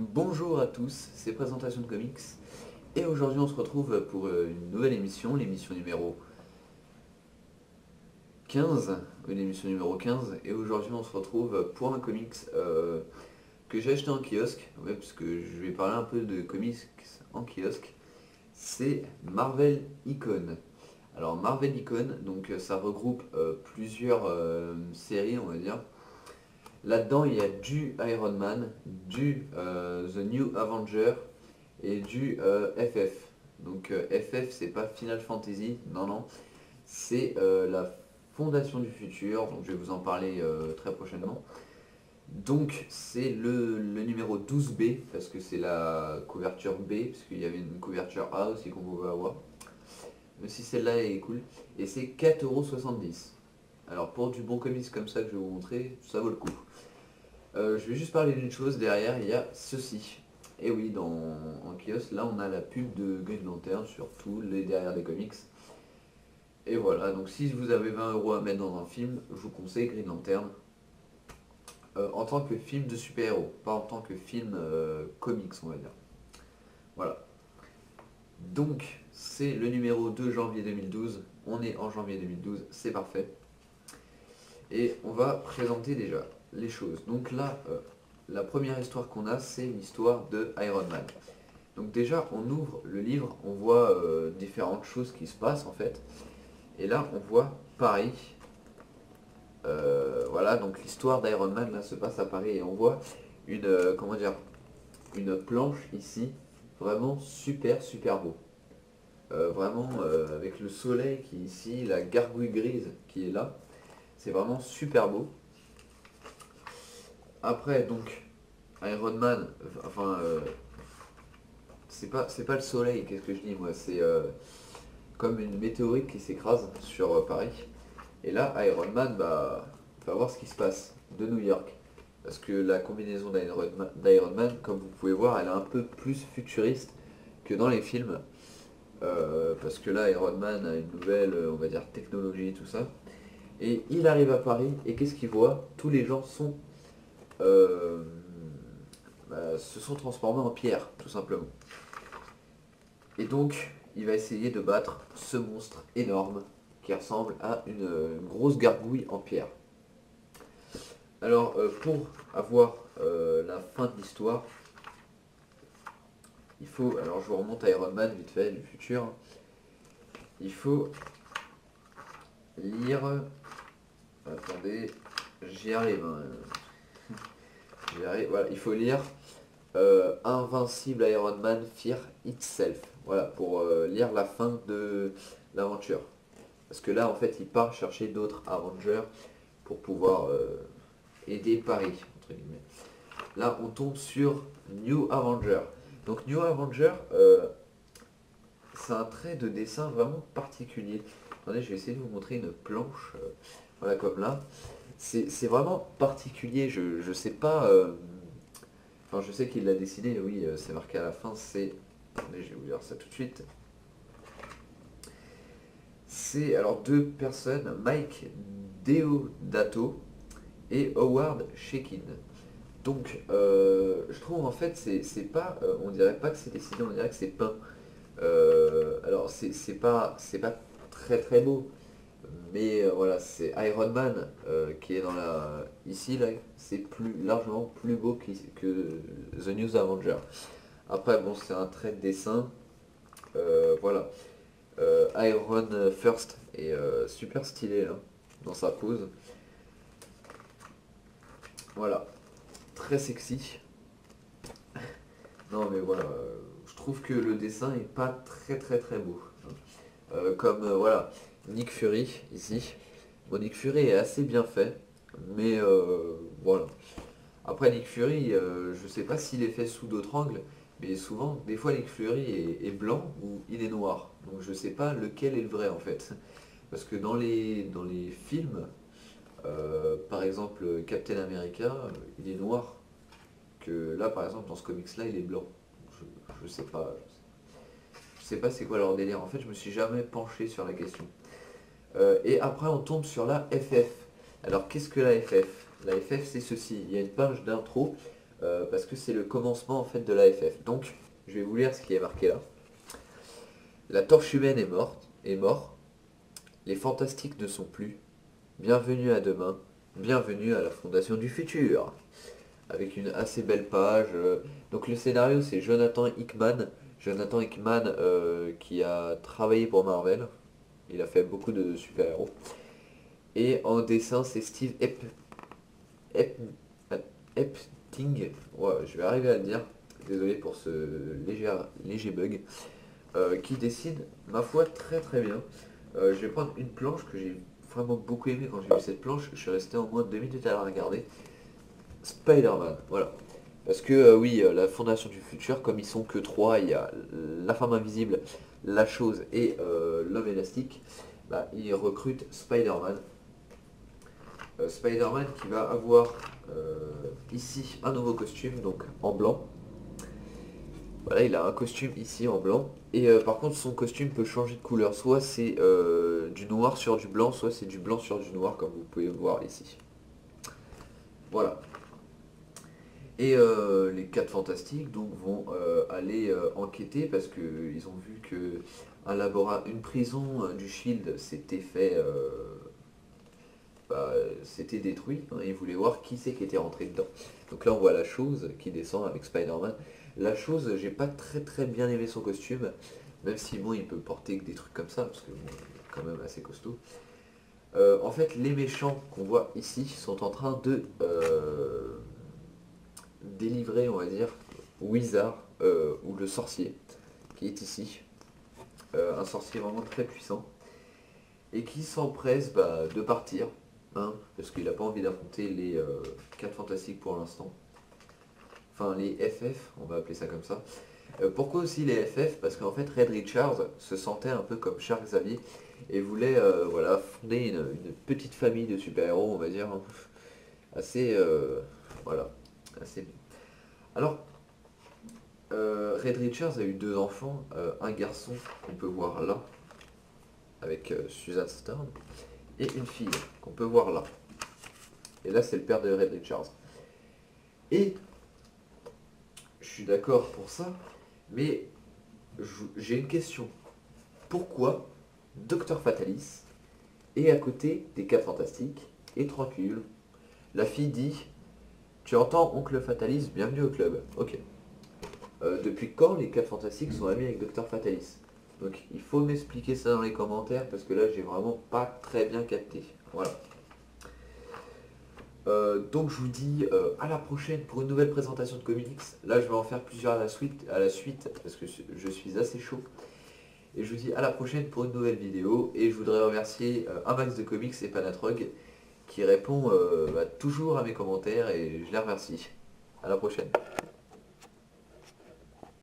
Bonjour à tous, c'est Présentation de Comics et aujourd'hui on se retrouve pour une nouvelle émission, l'émission numéro 15, oui, l'émission numéro 15, et aujourd'hui on se retrouve pour un comics que j'ai acheté en kiosque, ouais, parce que je vais parler un peu de comics en kiosque, c'est Marvel Icon. Alors Marvel Icon, donc ça regroupe plusieurs séries on va dire. Là-dedans il y a du Iron Man, du The New Avenger, et du FF. Donc FF, c'est pas Final Fantasy, non, non, c'est la Fondation du Futur, donc je vais vous en parler très prochainement. Donc c'est le numéro 12B, parce que c'est la couverture B, parce qu'il y avait une couverture A aussi qu'on pouvait avoir. Mais si celle-là est cool, et c'est 4,70 €. Alors pour du bon comics comme ça que je vais vous montrer, ça vaut le coup. Je vais juste parler d'une chose, derrière il y a ceci. Et oui, en kiosque, là on a la pub de Green Lantern sur tous les derrière des comics. Et voilà, donc si vous avez 20 € à mettre dans un film, je vous conseille Green Lantern en tant que film de super-héros, pas en tant que film comics on va dire. Voilà. Donc c'est le numéro 2 janvier 2012, on est en janvier 2012, c'est parfait. Et on va présenter déjà les choses. Donc là, la première histoire qu'on a, c'est l'histoire de Iron Man. Donc déjà, on ouvre le livre, on voit différentes choses qui se passent en fait. Et là, on voit Paris. Voilà, donc l'histoire d'Iron Man là se passe à Paris et on voit une, comment dire, une planche ici, vraiment super super beau. Vraiment avec le soleil qui est ici, la gargouille grise qui est là, c'est vraiment super beau. Après donc Iron Man, enfin c'est pas le soleil, qu'est-ce que je dis moi, c'est comme une météorite qui s'écrase sur Paris. Et là, Iron Man va voir ce qui se passe de New York. Parce que la combinaison d'Iron Man, comme vous pouvez voir, elle est un peu plus futuriste que dans les films. Parce que là, Iron Man a une nouvelle, on va dire, technologie, tout ça. Et il arrive à Paris, et qu'est-ce qu'il voit? Tous les gens euh, se sont transformés en pierre, tout simplement. Et donc, il va essayer de battre ce monstre énorme qui ressemble à une grosse gargouille en pierre. Alors, pour avoir la fin de l'histoire, il faut. Alors, je vous remonte à Iron Man vite fait du futur. Il faut lire. Attendez, j'y arrive, hein. J'y arrive. Voilà, il faut lire Invincible Iron Man Fear Itself. Voilà, pour lire la fin de l'aventure. Parce que là, en fait, il part chercher d'autres Avengers pour pouvoir aider Paris, entre guillemets. Là, on tombe sur New Avenger. Donc, New Avenger, c'est un trait de dessin vraiment particulier. Attendez, je vais essayer de vous montrer une planche, voilà, comme là. C'est vraiment particulier, je sais pas. Enfin, je sais qu'il l'a dessiné, oui, c'est marqué à la fin, c'est. Attendez, je vais vous dire ça tout de suite. C'est alors deux personnes, Mike Deodato et Howard Shekin. Donc, je trouve en fait, c'est pas, on dirait pas que c'est dessiné, on dirait que c'est peint. Alors, c'est pas très très beau, mais voilà, c'est Iron Man qui est dans la. Ici, là, c'est largement plus beau que The New Avenger. Après, bon, c'est un trait de dessin, voilà. Iron First est super stylé là, dans sa pose. Voilà, très sexy. Non mais voilà, je trouve que le dessin est pas très très très beau. Comme voilà, Nick Fury ici. Bon, Nick Fury est assez bien fait, mais voilà. Après Nick Fury, je sais pas s'il est fait sous d'autres angles, mais souvent, des fois Nick Fury est blanc ou il est noir. Donc je sais pas lequel est le vrai en fait. Parce que dans les films, par exemple Captain America, il est noir. Que là par exemple dans ce comics là il est blanc. Je sais pas. Je sais pas c'est quoi leur délire. En fait je me suis jamais penché sur la question. Et après on tombe sur la FF. Alors qu'est-ce que la FF? La FF c'est ceci. Il y a une page d'intro parce que c'est le commencement en fait de l'AFF. Donc, je vais vous lire ce qui est marqué là. La torche humaine est morte, est mort. Les fantastiques ne sont plus. Bienvenue à demain. Bienvenue à la fondation du futur. Avec une assez belle page. Donc le scénario c'est Jonathan Hickman. Jonathan Hickman qui a travaillé pour Marvel. Il a fait beaucoup de super-héros. Et en dessin c'est Steve Ep- Epting. Ouais, je vais arriver à le dire. Désolé pour ce léger bug. Qui dessine, ma foi, très très bien. Je vais prendre une planche que j'ai vraiment beaucoup aimé quand j'ai vu cette planche. Je suis resté au moins 2 minutes à la regarder. Spider-Man, voilà. Parce que oui, la Fondation du Futur, comme ils sont que trois, il y a la femme invisible, la chose et l'homme élastique, bah, ils recrutent Spider-Man. Spider-Man qui va avoir ici un nouveau costume, donc en blanc. Voilà, il a un costume ici en blanc. Et par contre, son costume peut changer de couleur. Soit c'est du noir sur du blanc, soit c'est du blanc sur du noir, comme vous pouvez voir ici. Voilà. Et les 4 fantastiques donc vont aller enquêter parce qu'ils ont vu que une prison du Shield s'était fait, s'était détruit, hein, et ils voulaient voir qui c'est qui était rentré dedans. Donc là on voit la chose qui descend avec Spider-Man. La chose, j'ai pas très très bien aimé son costume, même si bon il peut porter que des trucs comme ça parce que bon, il est quand même assez costaud. En fait les méchants qu'on voit ici sont en train de délivrer, on va dire, Wizard, ou le sorcier, qui est ici. Un sorcier vraiment très puissant, et qui s'empresse de partir, hein, parce qu'il n'a pas envie d'affronter les 4 fantastiques pour l'instant. Enfin, les FF, on va appeler ça comme ça. Pourquoi aussi les FF? Parce qu'en fait, Red Richards se sentait un peu comme Charles Xavier, et voulait voilà, fonder une petite famille de super-héros, on va dire, hein, assez... voilà, assez... Alors, Red Richards a eu 2 enfants, un garçon qu'on peut voir là, avec Susan Storm, et une fille qu'on peut voir là. Et là, c'est le père de Red Richards. Et je suis d'accord pour ça, mais j'ai une question. Pourquoi Docteur Fatalis est à côté des 4 Fantastiques et tranquille? La fille dit, tu entends, oncle Fatalis, bienvenue au club. Ok. Depuis quand les 4 Fantastiques sont amis avec Docteur Fatalis? Donc il faut m'expliquer ça dans les commentaires parce que là j'ai vraiment pas très bien capté. Voilà. Donc je vous dis à la prochaine pour une nouvelle présentation de comics. Là je vais en faire plusieurs à la suite parce que je suis assez chaud. Et je vous dis à la prochaine pour une nouvelle vidéo. Et je voudrais remercier un max de comics et Panatrog qui répond toujours à mes commentaires et je les remercie. À la prochaine.